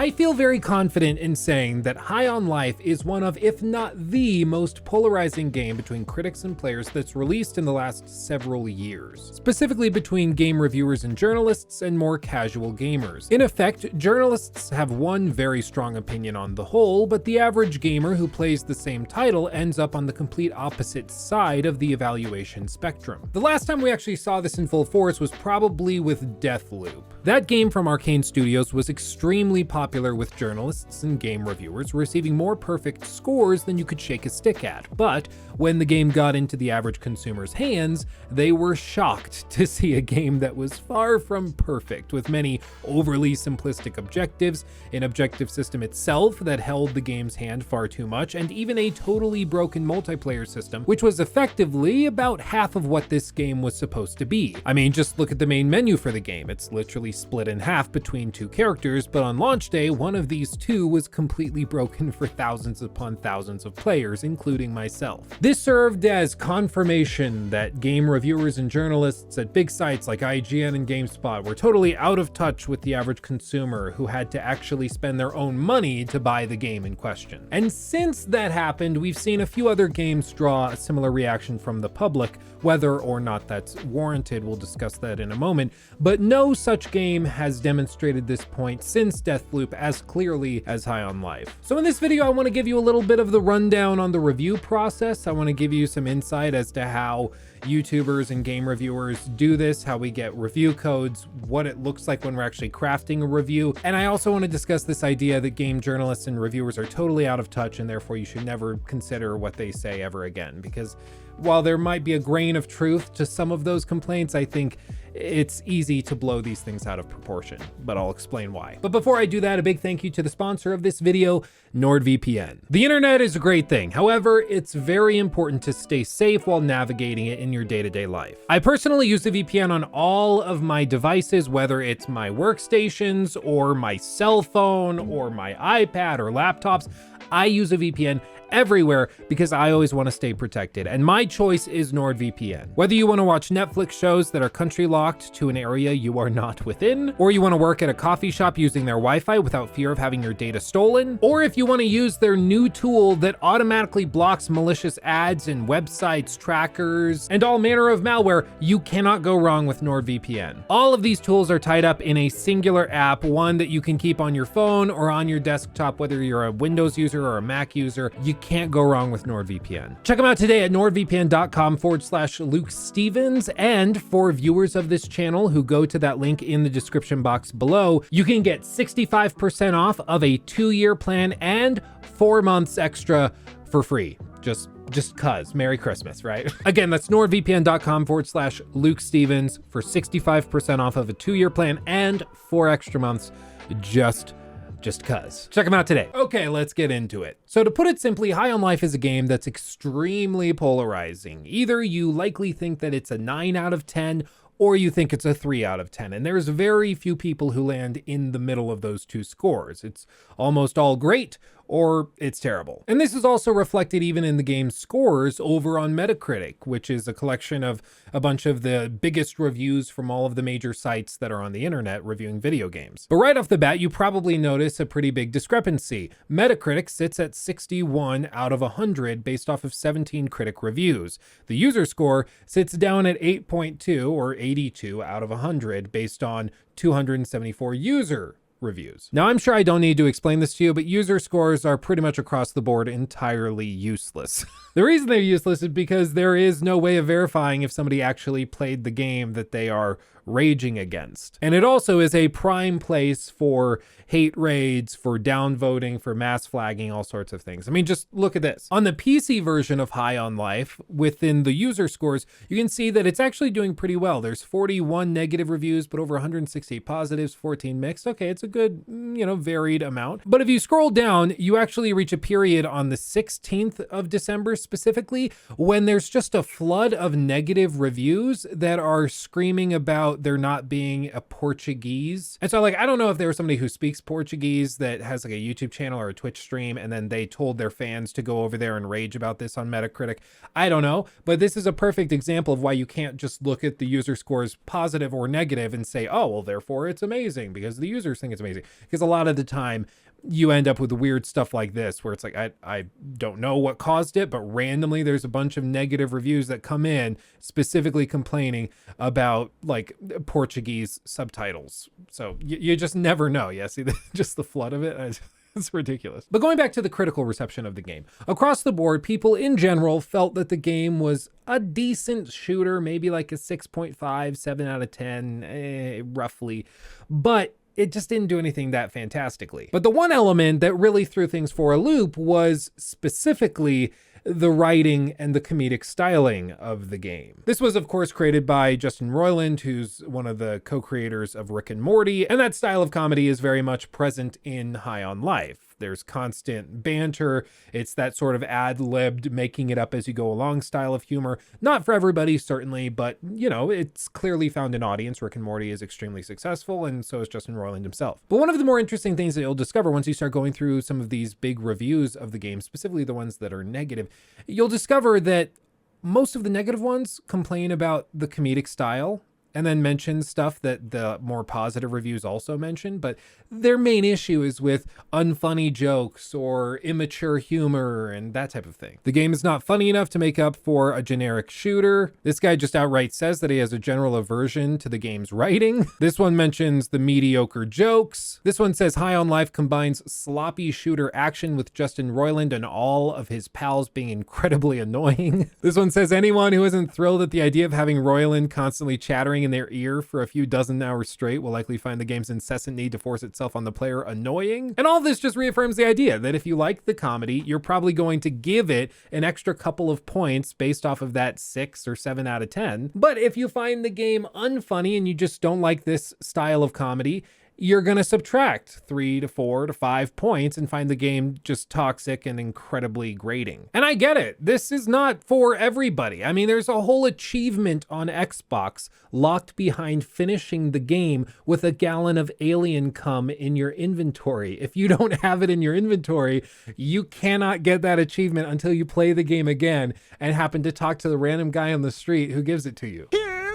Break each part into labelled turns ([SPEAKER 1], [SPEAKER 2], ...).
[SPEAKER 1] I feel very confident in saying that High on Life is one of, if not the most polarizing game between critics and players that's released in the last several years, specifically between game reviewers and journalists and more casual gamers. In effect, journalists have one very strong opinion on the whole, but the average gamer who plays the same title ends up on the complete opposite side of the evaluation spectrum. The last time we actually saw this in full force was probably with Deathloop. That game from Arcane Studios was extremely popular with journalists and game reviewers, receiving more perfect scores than you could shake a stick at. But when the game got into the average consumer's hands, they were shocked to see a game that was far from perfect, with many overly simplistic objectives, an objective system itself that held the game's hand far too much, and even a totally broken multiplayer system, which was effectively about half of what this game was supposed to be. I mean, just look at the main menu for the game. It's literally split in half between two characters, but on launch day, one of these two was completely broken for thousands upon thousands of players, including myself. This served as confirmation that game reviewers and journalists at big sites like IGN and GameSpot were totally out of touch with the average consumer who had to actually spend their own money to buy the game in question. And since that happened, we've seen a few other games draw a similar reaction from the public. Whether or not that's warranted, we'll discuss that in a moment, but no such game has demonstrated this point since Deathloop as clearly as High on Life. So in this video, I want to give you a little bit of the rundown on the review process. I want to give you some insight as to how YouTubers and game reviewers do this, how we get review codes, what it looks like when we're actually crafting a review. And I also want to discuss this idea that game journalists and reviewers are totally out of touch, and therefore you should never consider what they say ever again. Because while there might be a grain of truth to some of those complaints, I think it's easy to blow these things out of proportion, but I'll explain why. But before I do that, a big thank you to the sponsor of this video, NordVPN. The internet is a great thing. However, it's very important to stay safe while navigating it in your day-to-day life. I personally use the VPN on all of my devices, whether it's my workstations or my cell phone or my iPad or laptops. I use a VPN everywhere because I always want to stay protected, and my choice is NordVPN. Whether you want to watch Netflix shows that are country locked to an area you are not within, or you want to work at a coffee shop using their Wi-Fi without fear of having your data stolen, or if you want to use their new tool that automatically blocks malicious ads and websites, trackers, and all manner of malware, you cannot go wrong with NordVPN. All of these tools are tied up in a singular app, one that you can keep on your phone or on your desktop, whether you're a Windows user or a Mac user. You can't go wrong with NordVPN. Check them out today at nordvpn.com/Luke Stevens. And for viewers of this channel who go to that link in the description box below, you can get 65% off of a 2-year plan and 4 months extra for free. Just cuz. Merry Christmas, right? Again, that's nordvpn.com/Luke Stevens for 65% off of a 2-year plan and 4 extra months just cuz. Check them out today. Okay, let's get into it. So to put it simply, High on Life is a game that's extremely polarizing. Either you likely think that it's a 9 out of 10, or you think it's a 3 out of 10. And there's very few people who land in the middle of those two scores. It's almost all great, or it's terrible. And this is also reflected even in the game's scores over on Metacritic, which is a collection of a bunch of the biggest reviews from all of the major sites that are on the internet reviewing video games. But right off the bat, you probably notice a pretty big discrepancy. Metacritic sits at 61 out of 100 based off of 17 critic reviews. The user score sits down at 8.2 or 82 out of 100 based on 274 user reviews. Now, I'm sure I don't need to explain this to you, but user scores are pretty much across the board entirely useless. The reason they're useless is because there is no way of verifying if somebody actually played the game that they are raging against. And it also is a prime place for hate raids, for downvoting, for mass flagging, all sorts of things. I mean, just look at this. On the PC version of High on Life, within the user scores, you can see that it's actually doing pretty well. There's 41 negative reviews, but over 168 positives, 14 mixed. Okay, it's a good, varied amount. But if you scroll down, you actually reach a period on the 16th of December specifically, when there's just a flood of negative reviews that are screaming about about there not being a Portuguese. And so like, I don't know if there was somebody who speaks Portuguese that has like a YouTube channel or a Twitch stream, and then they told their fans to go over there and rage about this on Metacritic. I don't know, but this is a perfect example of why you can't just look at the user scores positive or negative and say, oh, well, therefore it's amazing because the users think it's amazing. Because a lot of the time you end up with weird stuff like this, where it's like, I don't know what caused it, but randomly there's a bunch of negative reviews that come in specifically complaining about like Portuguese subtitles. So you just never know. Yeah, see, just the flood of it. It's ridiculous. But going back to the critical reception of the game, across the board, people in general felt that the game was a decent shooter, maybe like a 6.5, 7 out of 10, roughly. But it just didn't do anything that fantastically. But the one element that really threw things for a loop was specifically the writing and the comedic styling of the game. This was, of course, created by Justin Roiland, who's one of the co-creators of Rick and Morty, and that style of comedy is very much present in High on Life. There's constant banter. It's that sort of ad-libbed, making it up as you go along style of humor. Not for everybody, certainly, but, you know, it's clearly found an audience. Rick and Morty is extremely successful, and so is Justin Roiland himself. But one of the more interesting things that you'll discover once you start going through some of these big reviews of the game, specifically the ones that are negative, you'll discover that most of the negative ones complain about the comedic style and then mention stuff that the more positive reviews also mention, but their main issue is with unfunny jokes or immature humor and that type of thing. The game is not funny enough to make up for a generic shooter. This guy just outright says that he has a general aversion to the game's writing. This one mentions the mediocre jokes. This one says High on Life combines sloppy shooter action with Justin Roiland and all of his pals being incredibly annoying. This one says anyone who isn't thrilled at the idea of having Roiland constantly chattering in their ear for a few dozen hours straight will likely find the game's incessant need to force itself on the player annoying. And all this just reaffirms the idea that if you like the comedy, you're probably going to give it an extra couple of points based off of that 6 or 7 out of 10. But if you find the game unfunny and you just don't like this style of comedy, you're going to subtract 3 to 4 to 5 points and find the game just toxic and incredibly grating. And I get it. This is not for everybody. I mean, there's a whole achievement on Xbox locked behind finishing the game with a gallon of alien cum in your inventory. If you don't have it in your inventory, you cannot get that achievement until you play the game again and happen to talk to the random guy on the street who gives it to you.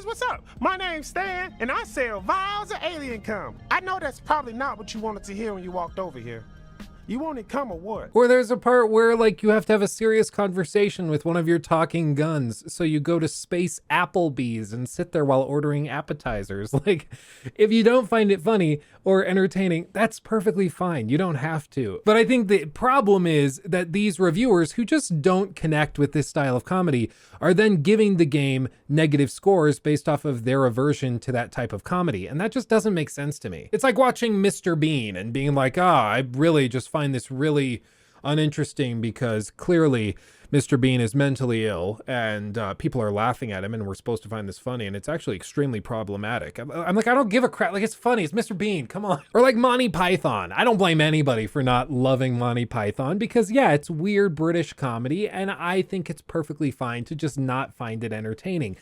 [SPEAKER 2] What's up? My name's Stan, and I sell vials of alien cum. I know that's probably not what you wanted to hear when you walked over here. You wanted cum or what?
[SPEAKER 1] Or there's a part where like you have to have a serious conversation with one of your talking guns. So you go to Space Applebee's and sit there while ordering appetizers. Like if you don't find it funny or entertaining, that's perfectly fine. You don't have to. But I think the problem is that these reviewers who just don't connect with this style of comedy are then giving the game negative scores based off of their aversion to that type of comedy. And that just doesn't make sense to me. It's like watching Mr. Bean and being like, I really just find this really uninteresting because clearly Mr. Bean is mentally ill and people are laughing at him and we're supposed to find this funny and it's actually extremely problematic. I'm like, I don't give a crap. Like, it's funny. It's Mr. Bean. Come on. Or like Monty Python. I don't blame anybody for not loving Monty Python because yeah, it's weird British comedy and I think it's perfectly fine to just not find it entertaining.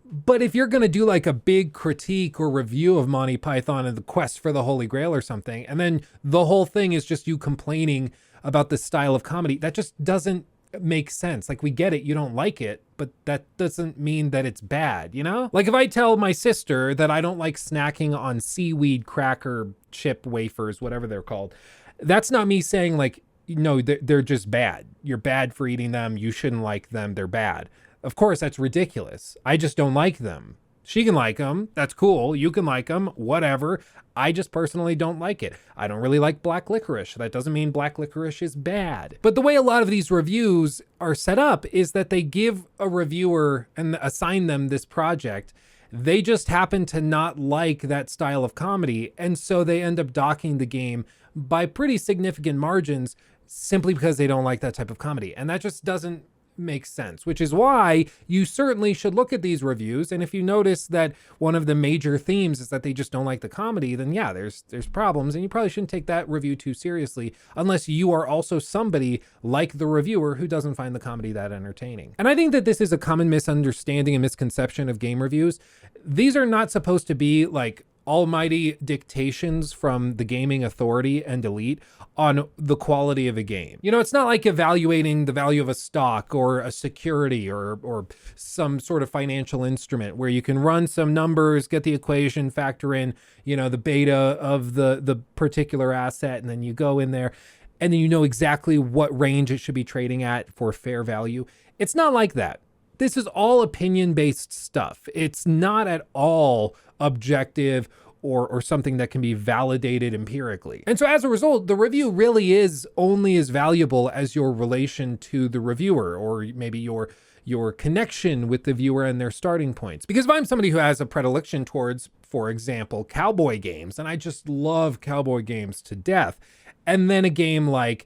[SPEAKER 1] But if you're going to do like a big critique or review of Monty Python and the Quest for the Holy Grail or something, and then the whole thing is just you complaining about the style of comedy, that just doesn't make sense. Like, we get it, you don't like it, but that doesn't mean that it's bad, you know? Like if I tell my sister that I don't like snacking on seaweed cracker chip wafers, whatever they're called, that's not me saying like, no, they're just bad. You're bad for eating them. You shouldn't like them. They're bad. Of course, that's ridiculous. I just don't like them. She can like them. That's cool. You can like them. Whatever. I just personally don't like it. I don't really like black licorice. That doesn't mean black licorice is bad. But the way a lot of these reviews are set up is that they give a reviewer and assign them this project. They just happen to not like that style of comedy. And so they end up docking the game by pretty significant margins simply because they don't like that type of comedy. And that just doesn't makes sense, which is why you certainly should look at these reviews. And if you notice that one of the major themes is that they just don't like the comedy, then yeah, there's problems, and you probably shouldn't take that review too seriously unless you are also somebody like the reviewer who doesn't find the comedy that entertaining. And I think that this is a common misunderstanding and misconception of game reviews. These are not supposed to be like almighty dictations from the gaming authority and elite on the quality of a game. You know, it's not like evaluating the value of a stock or a security or some sort of financial instrument where you can run some numbers, get the equation, factor in, you know, the beta of the particular asset, and then you go in there and then you know exactly what range it should be trading at for fair value. It's not like that. This is all opinion-based stuff. It's not at all objective or something that can be validated empirically. And so as a result, the review really is only as valuable as your relation to the reviewer, or maybe your connection with the viewer and their starting points. Because if I'm somebody who has a predilection towards, for example, cowboy games, and I just love cowboy games to death, and then a game like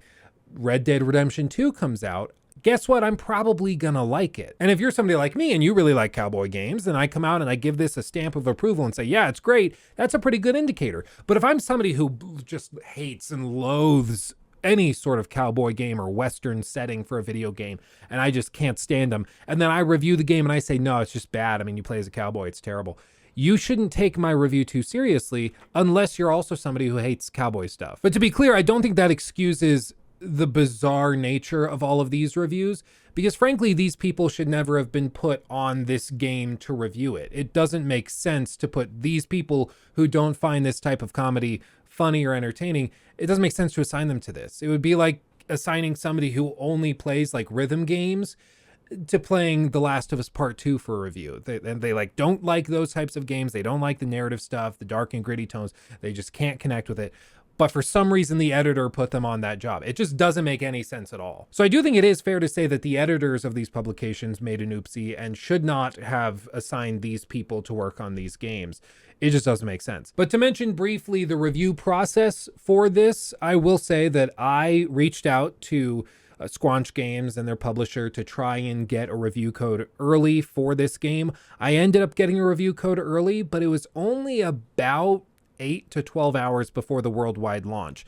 [SPEAKER 1] Red Dead Redemption 2 comes out, guess what? I'm probably gonna like it. And if you're somebody like me and you really like cowboy games, then I come out and I give this a stamp of approval and say, yeah, it's great. That's a pretty good indicator. But if I'm somebody who just hates and loathes any sort of cowboy game or Western setting for a video game, and I just can't stand them, and then I review the game and I say, no, it's just bad. I mean, you play as a cowboy, it's terrible. You shouldn't take my review too seriously unless you're also somebody who hates cowboy stuff. But to be clear, I don't think that excuses the bizarre nature of all of these reviews, because frankly, these people should never have been put on this game to review it. It doesn't make sense to put these people who don't find this type of comedy funny or entertaining. It doesn't make sense to assign them to this. It would be like assigning somebody who only plays like rhythm games to playing The Last of Us Part 2 for a review. They like don't like those types of games. They don't like the narrative stuff, the dark and gritty tones. They just can't connect with it. But for some reason, the editor put them on that job. It just doesn't make any sense at all. So I do think it is fair to say that the editors of these publications made an oopsie and should not have assigned these people to work on these games. It just doesn't make sense. But to mention briefly the review process for this, I will say that I reached out to Squanch Games and their publisher to try and get a review code early for this game. I ended up getting a review code early, but it was only about 8 to 12 hours before the worldwide launch.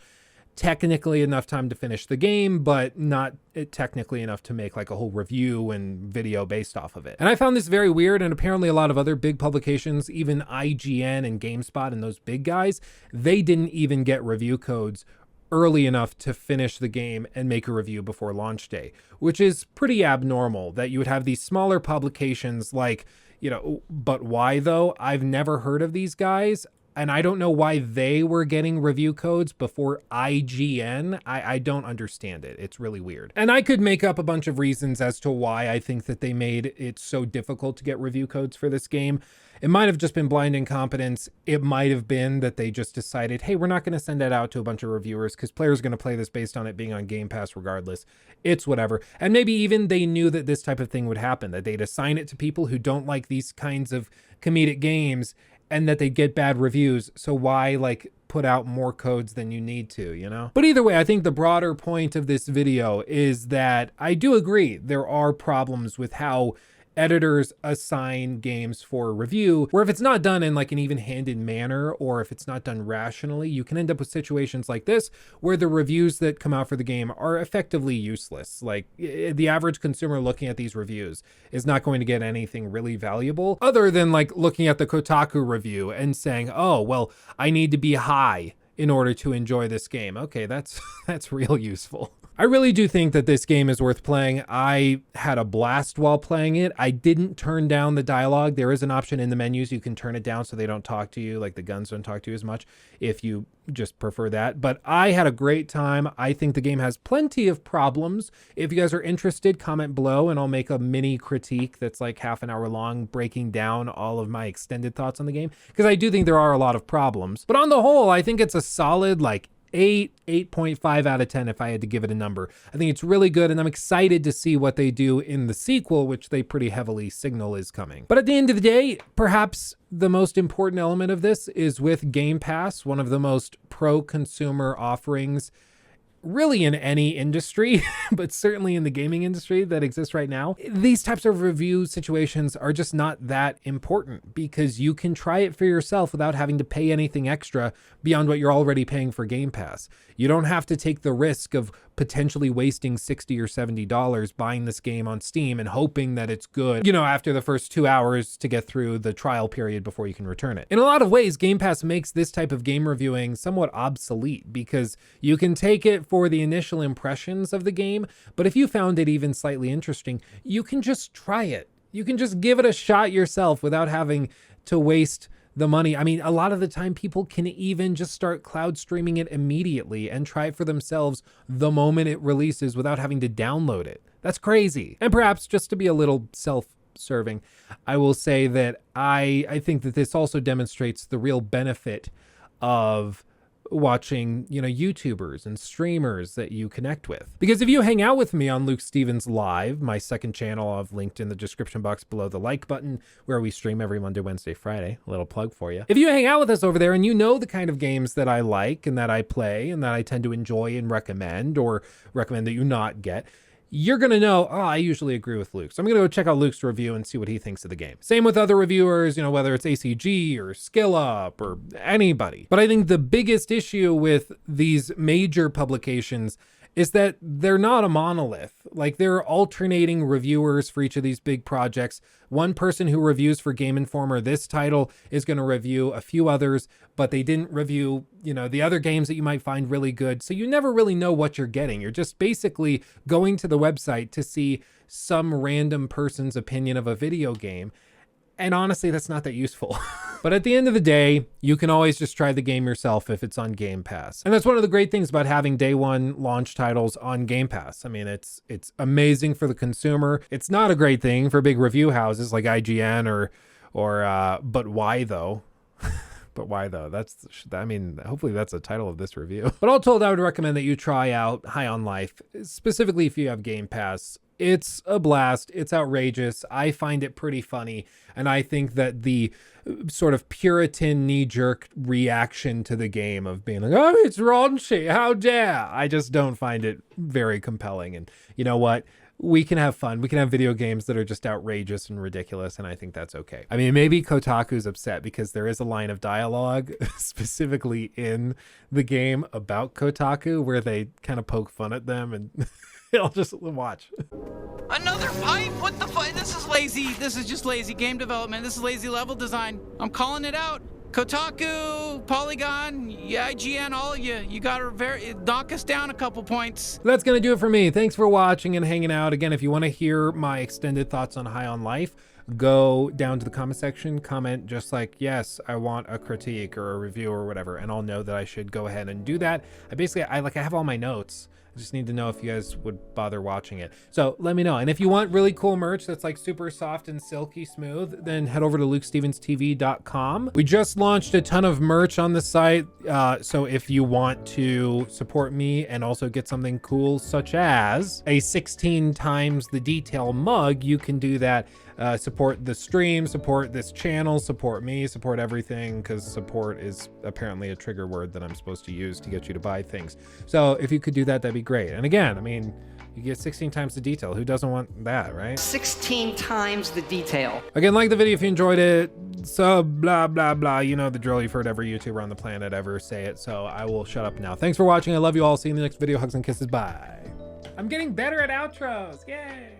[SPEAKER 1] Technically enough time to finish the game, but not technically enough to make like a whole review and video based off of it. And I found this very weird, and apparently a lot of other big publications, even IGN and GameSpot and those big guys, they didn't even get review codes early enough to finish the game and make a review before launch day, which is pretty abnormal that you would have these smaller publications like, you know, but why though? I've never heard of these guys. And I don't know why they were getting review codes before IGN. I don't understand it. It's really weird. And I could make up a bunch of reasons as to why I think that they made it so difficult to get review codes for this game. It might have just been blind incompetence. It might have been that they just decided, hey, we're not going to send that out to a bunch of reviewers because players are going to play this based on it being on Game Pass regardless. It's whatever. And maybe even they knew that this type of thing would happen, that they'd assign it to people who don't like these kinds of comedic games and that they get bad reviews. So why like put out more codes than you need to, you know? But either way, I think the broader point of this video is that I do agree there are problems with how editors assign games for review, where if it's not done in like an even-handed manner, or if it's not done rationally, you can end up with situations like this where the reviews that come out for the game are effectively useless. Like the average consumer looking at these reviews is not going to get anything really valuable other than like looking at the Kotaku review and saying, oh, well, I need to be high in order to enjoy this game. Okay, that's real useful. I really do think that this game is worth playing. I had a blast while playing it. I didn't turn down the dialogue. There is an option in the menus. You can turn it down so they don't talk to you, like the guns don't talk to you as much if you just prefer that. But I had a great time. I think the game has plenty of problems. If you guys are interested, comment below and I'll make a mini critique that's like half an hour long, breaking down all of my extended thoughts on the game, because I do think there are a lot of problems. But on the whole, I think it's a solid like 8.5 out of 10 if I had to give it a number. I think it's really good, and I'm excited to see what they do in the sequel, which they pretty heavily signal is coming. But at the end of the day, perhaps the most important element of this is with Game Pass, one of the most pro-consumer offerings really in any industry, but certainly in the gaming industry that exists right now, these types of review situations are just not that important because you can try it for yourself without having to pay anything extra beyond what you're already paying for Game Pass. You don't have to take the risk of potentially wasting $60 or $70 buying this game on Steam and hoping that it's good, you know, after the first 2 hours to get through the trial period before you can return it. In a lot of ways, Game Pass makes this type of game reviewing somewhat obsolete because you can take it for the initial impressions of the game, but if you found it even slightly interesting, you can just try it. You can just give it a shot yourself without having to waste the money. I mean, a lot of the time people can even just start cloud streaming it immediately and try it for themselves the moment it releases without having to download it. That's crazy. And perhaps just to be a little self-serving, I will say that I think that this also demonstrates the real benefit of watching, you know, YouTubers and streamers that you connect with. Because if you hang out with me on Luke Stevens Live, my second channel I've linked in the description box below the like button, where we stream every Monday, Wednesday, Friday, a little plug for you. If you hang out with us over there and you know the kind of games that I like and that I play and that I tend to enjoy and recommend, or recommend that you not get, you're going to know, oh, I usually agree with Luke. So I'm going to go check out Luke's review and see what he thinks of the game. Same with other reviewers, you know, whether it's ACG or SkillUp or anybody. But I think the biggest issue with these major publications is that they're not a monolith. Like, they're alternating reviewers for each of these big projects. One person who reviews for Game Informer this title is going to review a few others, but they didn't review, you know, the other games that you might find really good. So you never really know what you're getting. You're just basically going to the website to see some random person's opinion of a video game. And honestly, that's not that useful. But at the end of the day, you can always just try the game yourself if it's on Game Pass. And that's one of the great things about having day one launch titles on Game Pass. I mean, it's amazing for the consumer. It's not a great thing for big review houses like IGN or But Why Though? But why though? I mean, hopefully that's the title of this review. But all told, I would recommend that you try out High on Life, specifically if you have Game Pass. It's a blast. It's outrageous. I find it pretty funny. And I think that the sort of Puritan knee-jerk reaction to the game of being like, oh, it's raunchy, how dare, I just don't find it very compelling. And you know what? We can have fun. We can have video games that are just outrageous and ridiculous, and I think that's okay. I mean, maybe Kotaku's upset because there is a line of dialogue specifically in the game about Kotaku where they kind of poke fun at them, and I'll just watch.
[SPEAKER 3] Another pipe? What the fuck? This is lazy. This is just lazy game development. This is lazy level design. I'm calling it out. Kotaku, Polygon, IGN, all of you. You gotta knock us down a couple points.
[SPEAKER 1] That's gonna do it for me. Thanks for watching and hanging out. Again, if you want to hear my extended thoughts on High on Life, go down to the comment section, comment just like, yes, I want a critique or a review or whatever, and I'll know that I should go ahead and do that. I have all my notes. I just need to know if you guys would bother watching it. So let me know. And if you want really cool merch that's like super soft and silky smooth, then head over to lukestevenstv.com. We just launched a ton of merch on the site. So if you want to support me and also get something cool, such as a 16 times the detail mug, you can do that. Support the stream, support this channel, support me, support everything, because support is apparently a trigger word that I'm supposed to use to get you to buy things. So if you could do that, that'd be great. And again, I mean, you get 16 times the detail. Who doesn't want that, right?
[SPEAKER 4] 16 times the detail.
[SPEAKER 1] Again, like the video if you enjoyed it. Sub, blah, blah, blah. You know the drill. You've heard every YouTuber on the planet ever say it. So I will shut up now. Thanks for watching. I love you all. See you in the next video. Hugs and kisses. Bye. I'm getting better at outros. Yay.